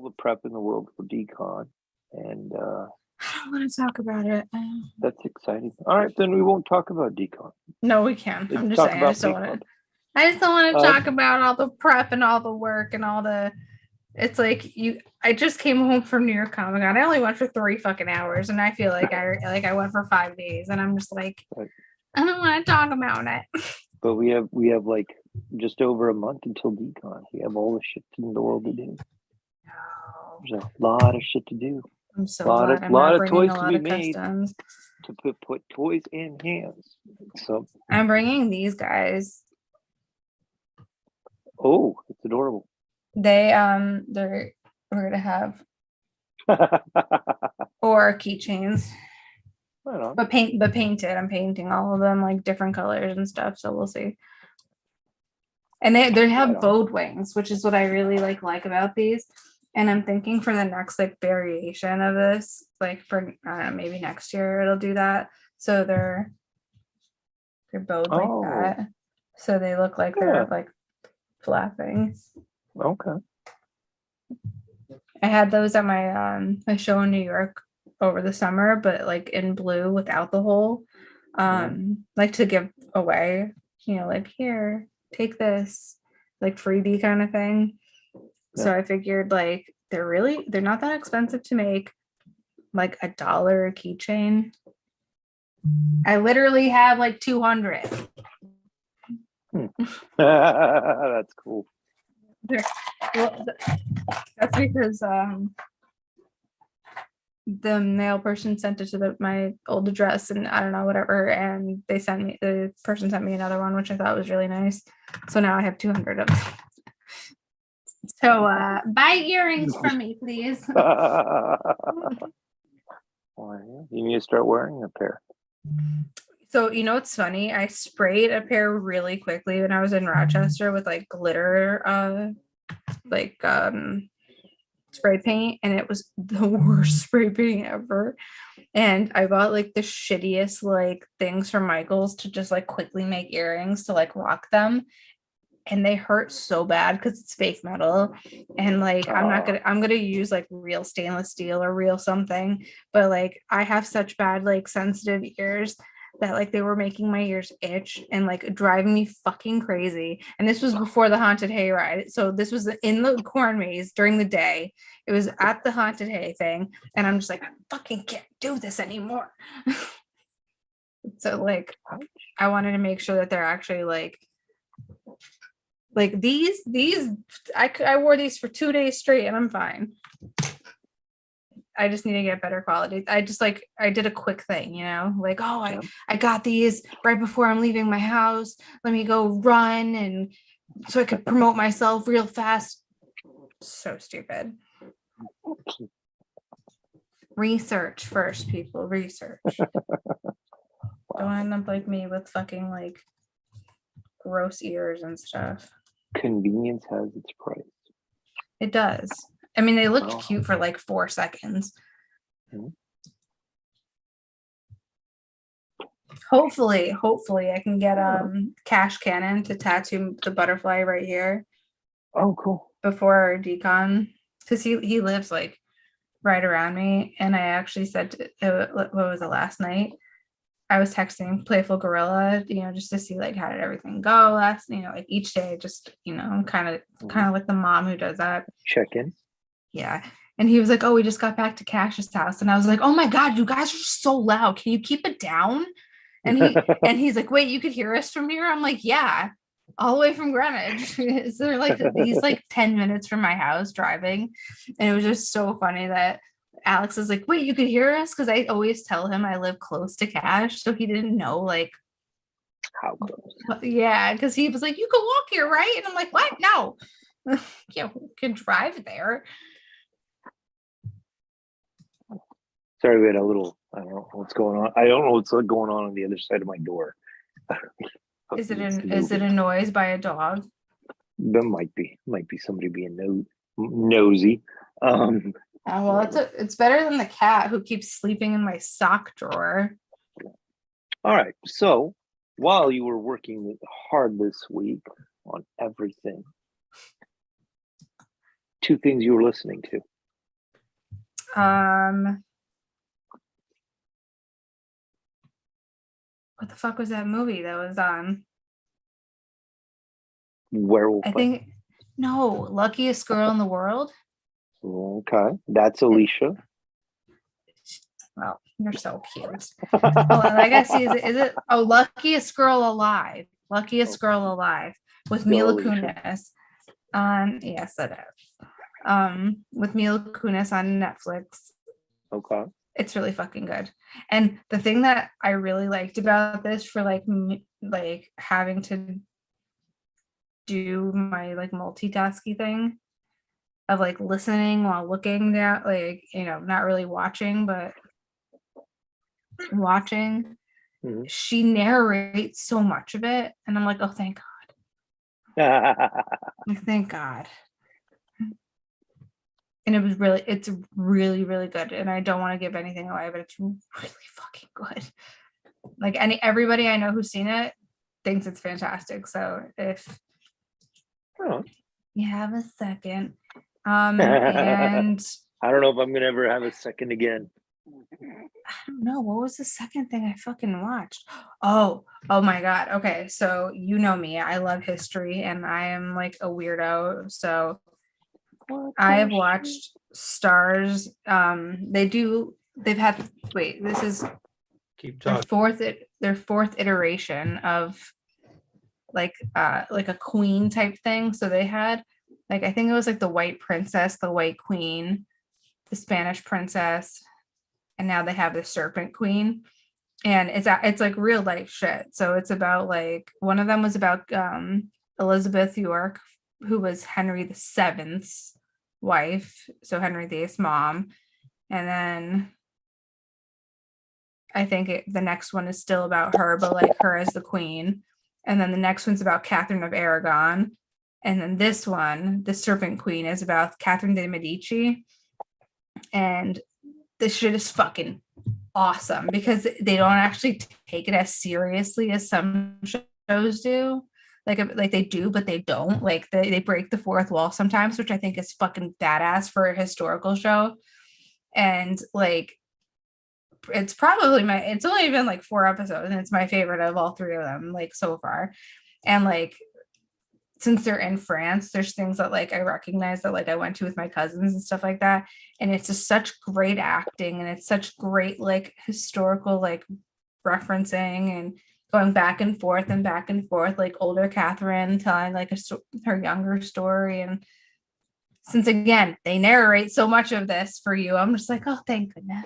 Speaker 1: the prep in the world for decon, and
Speaker 2: I don't want to talk about it.
Speaker 1: that's exciting. All right, then we won't talk about decon.
Speaker 2: No, we can.
Speaker 1: Let's
Speaker 2: I'm just
Speaker 1: talk
Speaker 2: saying.
Speaker 1: about
Speaker 2: I just don't
Speaker 1: Big
Speaker 2: want
Speaker 1: Club.
Speaker 2: to. I just don't want to
Speaker 1: Uh,
Speaker 2: talk about all the prep and all the work and all the. It's like I just came home from New York Comic Con. I only went for 3 fucking hours, and I feel like I went for 5 days, and I'm just like,
Speaker 1: Right.
Speaker 2: I don't want to talk about it.
Speaker 1: But we have like just over a month until decon. We have all the shit in the world to do.
Speaker 2: No.
Speaker 1: There's a lot of shit to do.
Speaker 2: I'm so
Speaker 1: Lot
Speaker 2: glad
Speaker 1: of-
Speaker 2: I'm
Speaker 1: lot
Speaker 2: not
Speaker 1: of
Speaker 2: bringing
Speaker 1: toys
Speaker 2: a
Speaker 1: to
Speaker 2: lot
Speaker 1: be
Speaker 2: of
Speaker 1: made.
Speaker 2: customs.
Speaker 1: To put toys in hands. So
Speaker 2: I'm bringing these guys.
Speaker 1: oh, it's adorable.
Speaker 2: We're gonna have or keychains,
Speaker 1: Right on.
Speaker 2: but painted. I'm painting all of them like different colors and stuff. So we'll see. And they have
Speaker 1: Right on.
Speaker 2: bowed wings, which is what I really like about these. And I'm thinking for the next like variation of this, like for maybe next year it'll do that. So they're bowed
Speaker 1: Oh.
Speaker 2: like that. So they look like
Speaker 1: Yeah.
Speaker 2: they're like flapping.
Speaker 1: Okay.
Speaker 2: I had those at my show in New York over the summer, but like in blue without the hole. Like to give away, like here, take this, like freebie kind of thing. So I figured like they're not that expensive to make, like $1 a keychain. I literally have like 200.
Speaker 1: That's cool.
Speaker 2: Well, that's because the mail person sent it to my old address, and I don't know, whatever, and the person sent me another one, which I thought was really nice. So now I have 200 of them. So buy earrings from me, please.
Speaker 1: Well, you need to start wearing a pair.
Speaker 2: So it's funny, I sprayed a pair really quickly when I was in Rochester with like glitter spray paint, and it was the worst spray paint ever. And I bought like the shittiest like things from Michael's to just like quickly make earrings to like rock them, and they hurt so bad because it's fake metal. And like I'm gonna use like real stainless steel or real something, but like I have such bad like sensitive ears that like they were making my ears itch and like driving me fucking crazy. And this was before the haunted hayride. So this was in the corn maze during the day. It was at the haunted hay thing. And I'm just like, I fucking can't do this anymore. So like, I wanted to make sure that they're actually like these, I wore these for 2 days straight and I'm fine. I just need to get better quality. I did a quick thing, like, oh, I got these right before I'm leaving my house. Let me go run, and so I could promote myself real fast. So stupid. Research first, people. Research. Don't end up like me with fucking like gross ears and stuff.
Speaker 1: Convenience has its price.
Speaker 2: It does. I mean, they looked
Speaker 1: Oh.
Speaker 2: cute for like 4 seconds.
Speaker 1: Mhm.
Speaker 2: Hopefully I can get Cash Cannon to tattoo the butterfly right here
Speaker 1: Oh, cool.
Speaker 2: before our decon, because he lives like right around me. And I actually said, what was it, last night? I was texting Playful Gorilla, just to see like how did everything go last, like each day, just I'm kind of like the mom who does that.
Speaker 1: Check in.
Speaker 2: Yeah. And he was like, oh, we just got back to Cash's house. And I was like, oh my God, you guys are so loud. Can you keep it down? And he's like, wait, you could hear us from here? I'm like, yeah, all the way from Greenwich. So like he's like 10 minutes from my house driving. And it was just so funny that Alex is like, wait, you could hear us? Because I always tell him I live close to Cash. So he didn't know like
Speaker 1: how close.
Speaker 2: Yeah, because he was like, you can walk here, right? And I'm like, what? No. Yeah, we can drive there.
Speaker 1: Sorry, we had a little, I don't know what's going on. I don't know what's going on the other side of my door.
Speaker 2: Is it a noise by a dog?
Speaker 1: There might be somebody being nosy.
Speaker 2: Well, it's better than the cat who keeps sleeping in my sock drawer.
Speaker 1: All right. So while you were working hard this week on everything, 2 things you were listening to.
Speaker 2: What the fuck was that movie that was on?
Speaker 1: Werewolf.
Speaker 2: I think no, Luckiest Girl in the World.
Speaker 1: Okay, that's Alicia.
Speaker 2: Well, you're so cute. Well, I guess is it? Oh, Luckiest Girl Alive. Luckiest Girl Alive with Mila Kunis. Yes, that is. With Mila Kunis on Netflix.
Speaker 1: Okay.
Speaker 2: It's really fucking good. And the thing that I really liked about this for like having to do my like multitasking thing of like listening while looking down, like, not really watching, but watching. Mm-hmm. She narrates so much of it. And I'm like, oh, thank God. Like, thank God. And it's really, really good. And I don't want to give anything away, but it's really fucking good. Like everybody I know who's seen it thinks it's fantastic. So if you have a second, and
Speaker 1: I don't know if I'm gonna ever have a second again.
Speaker 2: I don't know. What was the second thing I fucking watched? Oh my God. Okay. So you know me. I love history and I am like a weirdo. So I have watched Stars. This is
Speaker 4: keep talking.
Speaker 2: Their fourth iteration of like a queen type thing. So they had like, I think it was like the White Princess, the White Queen, the Spanish Princess, and now they have the Serpent Queen. And it's like real life shit. So it's about like, one of them was about Elizabeth York, who was Henry VII's wife, so Henry VIII's mom. And then I think the next one is still about her, but like her as the queen. And then the next one's about Catherine of Aragon. And then this one, the Serpent Queen, is about Catherine de Medici. And this shit is fucking awesome because they don't actually take it as seriously as some shows do. Like they do, but they don't. Like they break the fourth wall sometimes, which I think is fucking badass for a historical show. And like, it's only been like 4 episodes and it's my favorite of all 3 of them, like so far. And like, since they're in France, there's things that like I recognize that like I went to with my cousins and stuff like that. And it's just such great acting and it's such great like historical like referencing and going back and forth, like older Catherine telling like her younger story. And since again, they narrate so much of this for you, I'm just like, oh, thank goodness.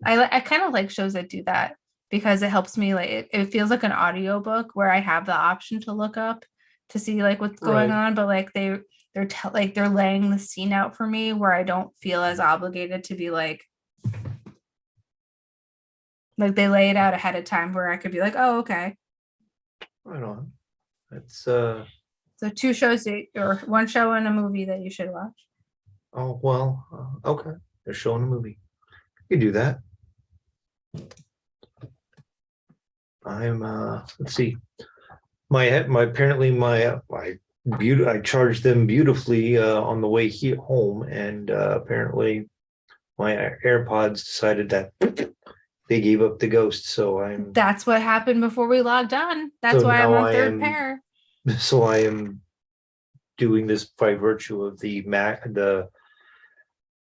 Speaker 2: I kind of like shows that do that because it helps me, like it feels like an audiobook where I have the option to look up to see like what's going on, but like they're laying the scene out for me where I don't feel as obligated to be like they lay it out ahead of time where I could be like, oh, okay.
Speaker 4: Right on. It's
Speaker 2: so 2 shows or 1 show and a movie that you should watch.
Speaker 4: Oh, well, okay. They're showing a movie. You can do that. I'm let's see. My I charged them beautifully on the way home, and apparently my AirPods decided that they gave up the ghost.
Speaker 2: That's what happened before we logged on. That's
Speaker 4: So
Speaker 2: why I'm
Speaker 4: now
Speaker 2: on
Speaker 4: I
Speaker 2: third
Speaker 4: am
Speaker 2: pair.
Speaker 4: so I am doing this by virtue of the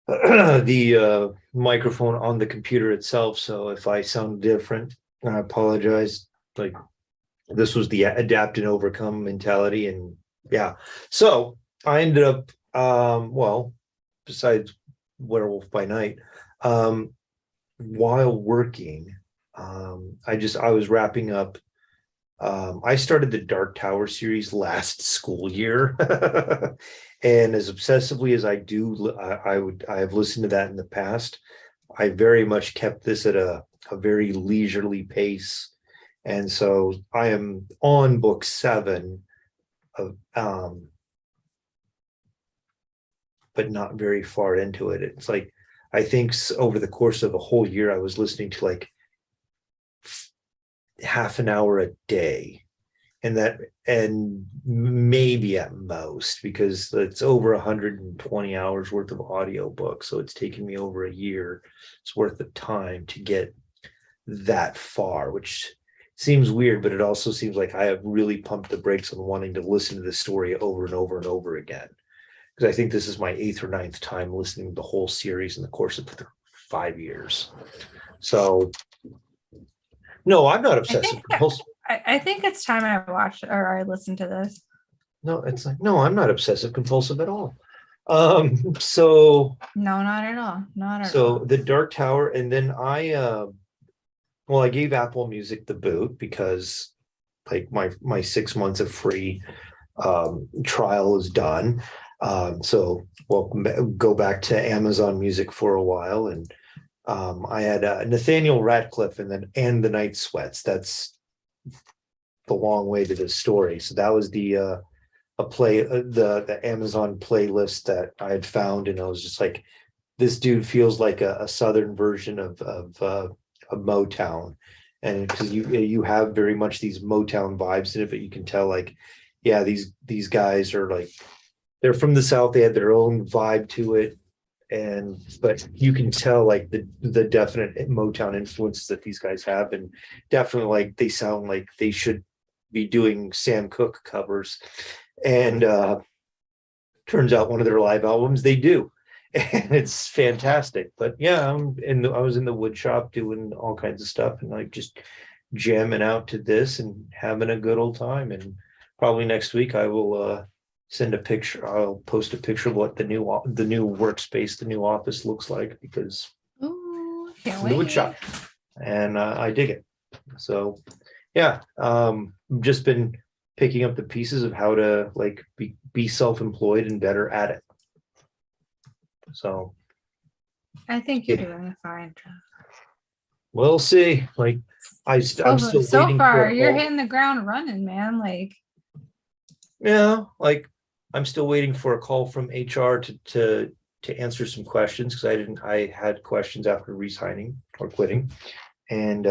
Speaker 4: the microphone on the computer itself. So if I sound different, I apologize. Like, this was the adapt and overcome mentality, and yeah. So I ended up well, besides Werewolf by Night, while working, I was wrapping up. I started the Dark Tower series last school year, and as obsessively as I do, I have listened to that in the past. I very much kept this at a very leisurely pace, and so I am on book 7 of but not very far into it. It's like, I think over the course of a whole year, I was listening to like half an hour a day, and maybe at most, because it's over 120 hours worth of audio book, so it's taken me over a year it's worth of time to get that far, which seems weird, but it also seems like I have really pumped the brakes on wanting to listen to this story over and over and over again, because I think this is my 8th or 9th time listening to the whole series in the course of 5 years. So no, I'm not obsessive compulsive.
Speaker 2: I think it's time I watched or I listened to this.
Speaker 4: No, it's like, no, I'm not obsessive compulsive at all. So
Speaker 2: No, not at all. Not at
Speaker 4: so
Speaker 2: all.
Speaker 4: the Dark Tower, and then I gave Apple Music the boot because like my 6 months of free trial is done. So we'll go back to Amazon Music for a while, and I had Nathaniel Ratcliffe and the Night Sweats. That's the long way to this story. So that was the Amazon playlist that I had found, and I was just like, this dude feels like a southern version of Motown, and because you have very much these Motown vibes in it, but you can tell like, yeah, these guys are like, they're from the South, they had their own vibe to it, but you can tell like the definite Motown influences that these guys have, and definitely like they sound like they should be doing Sam Cooke covers, and turns out one of their live albums they do, and it's fantastic. But yeah, I was in the wood shop doing all kinds of stuff, and like just jamming out to this and having a good old time. And probably next week I will send a picture. I'll post a picture of what the new workspace, the new office looks like, because
Speaker 2: Ooh, can't
Speaker 4: the wood
Speaker 2: wait.
Speaker 4: shop, and I dig it. So yeah, just been picking up the pieces of how to like be self-employed and better at it. So
Speaker 2: I think you're doing a fine job.
Speaker 4: we'll see. Like I'm still
Speaker 2: So
Speaker 4: waiting
Speaker 2: far,
Speaker 4: for a
Speaker 2: you're
Speaker 4: call.
Speaker 2: hitting the ground running, man. Like,
Speaker 4: Yeah, like I'm still waiting for a call from HR to answer some questions, because I had questions after resigning or quitting, and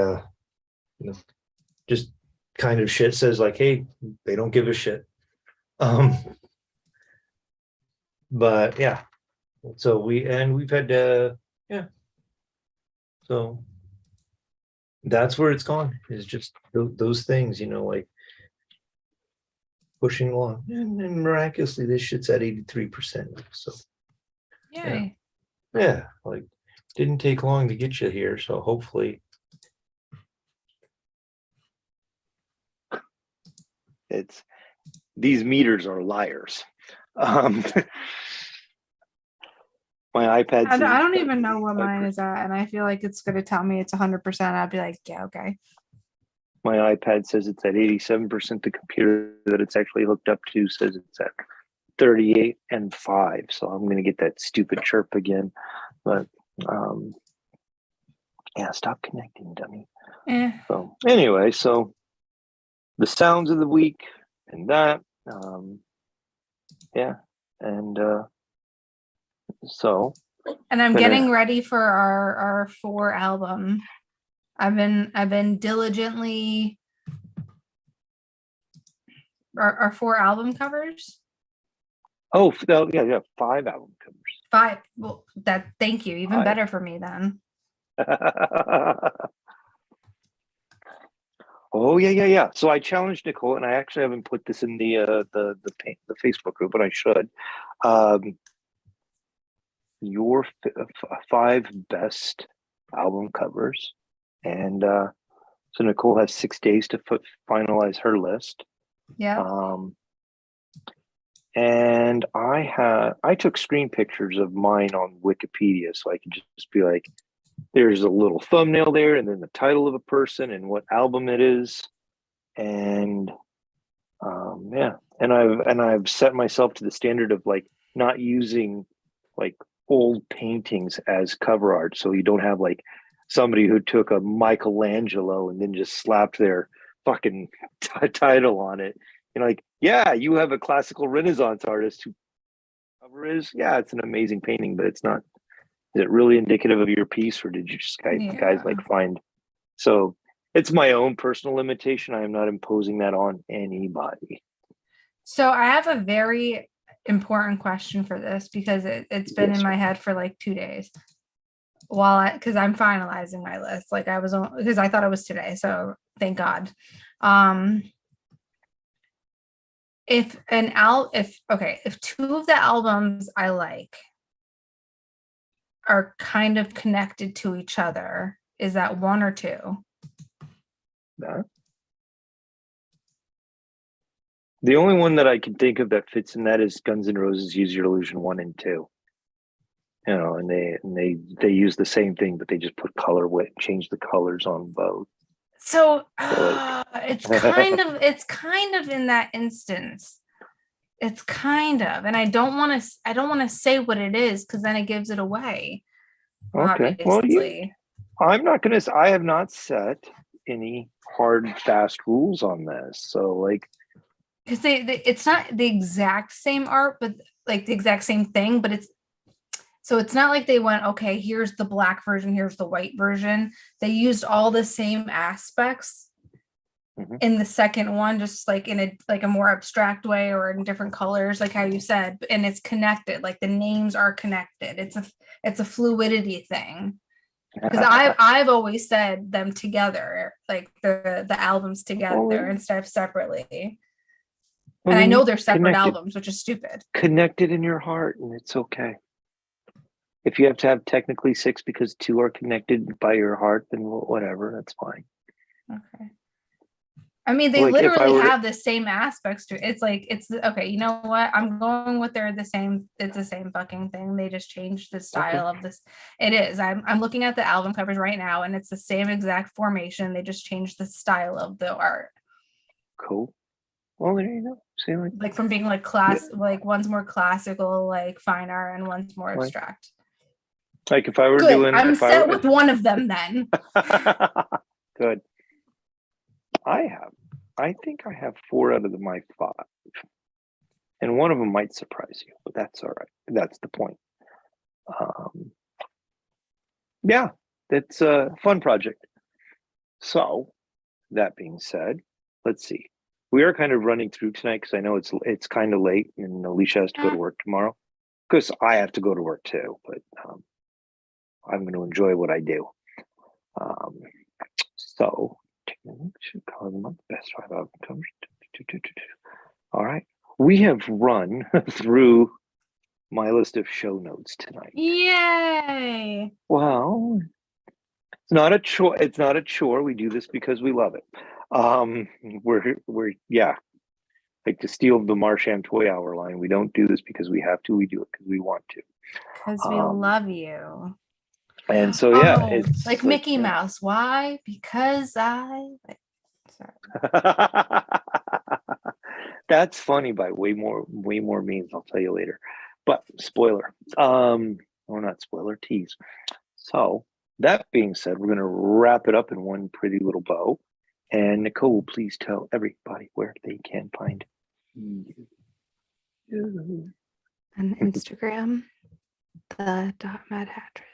Speaker 4: just kind of shit says like, hey, they don't give a shit. But yeah, so we've had yeah, so that's where it's gone, is just those things, like pushing along, and miraculously this shit's at 83%. So
Speaker 2: yay.
Speaker 4: yeah, like didn't take long to get you here, so hopefully
Speaker 1: these meters are liars. My iPad
Speaker 2: I
Speaker 1: says
Speaker 2: don't
Speaker 1: it's
Speaker 2: even know
Speaker 1: at
Speaker 2: what mine
Speaker 1: 85%.
Speaker 2: is at, and I feel like it's going to tell me it's 100%. I'd be like, yeah, okay.
Speaker 1: My iPad says it's at 87%. The computer that it's actually hooked up to says it's at 38 and 5. So I'm going to get that stupid chirp again. But yeah, stop connecting, dummy. So anyway, so the sounds of the week and that, yeah, and so.
Speaker 2: And I'm getting ready for our 4 album. I've been diligently our 4 album covers.
Speaker 1: Oh, yeah, 5 album
Speaker 2: 5. Well, thank you. Even
Speaker 1: 5.
Speaker 2: better for me then.
Speaker 1: Oh yeah. So I challenged Nicole, and I actually haven't put this in the Facebook group, but I should. Your 5 best album covers, and so Nicole has 6 days to finalize her list.
Speaker 2: Yeah.
Speaker 1: And I took screen pictures of mine on Wikipedia, so I could just be like, there's a little thumbnail there, and then the title of a person and what album it is, and yeah. And I've set myself to the standard of like not using like old paintings as cover art, so you don't have like somebody who took a Michelangelo and then just slapped their fucking title on it. You know, like, yeah, you have a classical Renaissance artist who cover is, yeah, it's an amazing painting, but it's not. Is it really indicative of your piece, or did you just guys like find? So it's my own personal limitation. I am not imposing that on anybody.
Speaker 2: So I have a very important question for this because it's been in my head for like 2 days. Because I'm finalizing my list. Like I was on, because I thought it was today, so thank God. If 2 of the albums I like are kind of connected to each other, is that 1 or 2?
Speaker 1: No. The only one that I can think of that fits in that is Guns N' Roses' Use Your Illusion 1 and 2. You know, and they use the same thing, but they just put change the colors on both.
Speaker 2: So it's kind of in that instance. It's kind of, and I don't want to say what it is because then it gives it away.
Speaker 1: Okay.
Speaker 2: Obviously.
Speaker 1: Well, I have not set any hard, fast rules on this. So like,
Speaker 2: because it's not the exact same art, but like the exact same thing, but it's not like they went, okay, here's the black version, here's the white version. They used all the same aspects in the second one, just like in a more abstract way or in different colors, like how you said, and it's connected, like the names are connected. It's a fluidity thing. Because I've always said them together, like the albums together instead of separately. And I know they're separate albums, which is stupid.
Speaker 1: Connected in your heart, and it's okay. If you have to have technically 6 because 2 are connected by your heart, then whatever, that's fine.
Speaker 2: Okay. I mean, they literally have the same aspects to it. It's like, it's okay. You know what? I'm going with they're the same. It's the same fucking thing. They just changed the style of this. It is. I'm looking at the album covers right now, and it's the same exact formation. They just changed the style of the art.
Speaker 1: Cool. Well, there you go. See,
Speaker 2: like from being like like one's more classical, like fine art, and one's more abstract.
Speaker 1: Like if I were
Speaker 2: doing, I'm set with one of them then.
Speaker 1: Good. I think I have 4 out of my 5, and one of them might surprise you, but that's all right. That's the point. Yeah, it's a fun project. So that being said, let's see. We are kind of running through tonight because I know it's kind of late, and Alicia has to go to work tomorrow. Because I have to go to work too, but I'm going to enjoy what I do. So. Should call them up. Best 5 album covers. All right. We have run through my list of show notes tonight.
Speaker 2: Yay!
Speaker 1: Well, it's not a chore. It's not a chore. We do this because we love it. We're like to steal the Marcham Toy Hour line. We don't do this because we have to. We do it because we want to.
Speaker 2: Because we love you.
Speaker 1: And so it's
Speaker 2: like Mickey Mouse. Why? Because I.
Speaker 1: Sorry. That's funny by way more means. I'll tell you later. But spoiler, or not spoiler, tease. So that being said, we're going to wrap it up in one pretty little bow. And Nicole, please tell everybody where they can find you.
Speaker 3: On Instagram, the .mad actress.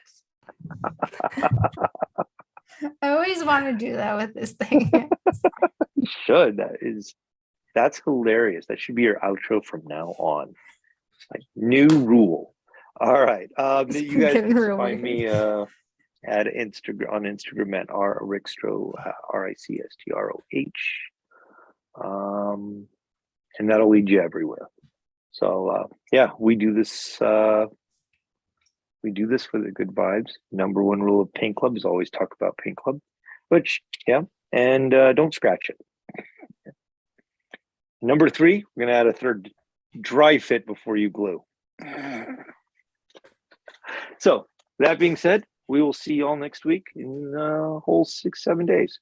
Speaker 2: I always want to do that with this thing.
Speaker 1: You should. That is That's hilarious. That should be your outro from now on. Like new rule. All right. You guys
Speaker 2: Getting
Speaker 1: can
Speaker 2: real
Speaker 1: find
Speaker 2: weird.
Speaker 1: me at Instagram on Instagram at Rickstro, RICSTROH. And that'll lead you everywhere. So yeah, we do this for the good vibes. Number one rule of Paint Club is always talk about Paint Club, which and don't scratch it. Number 3, we're gonna add a third: dry fit before you glue. So that being said, we will see you all next week in a whole 6-7 days.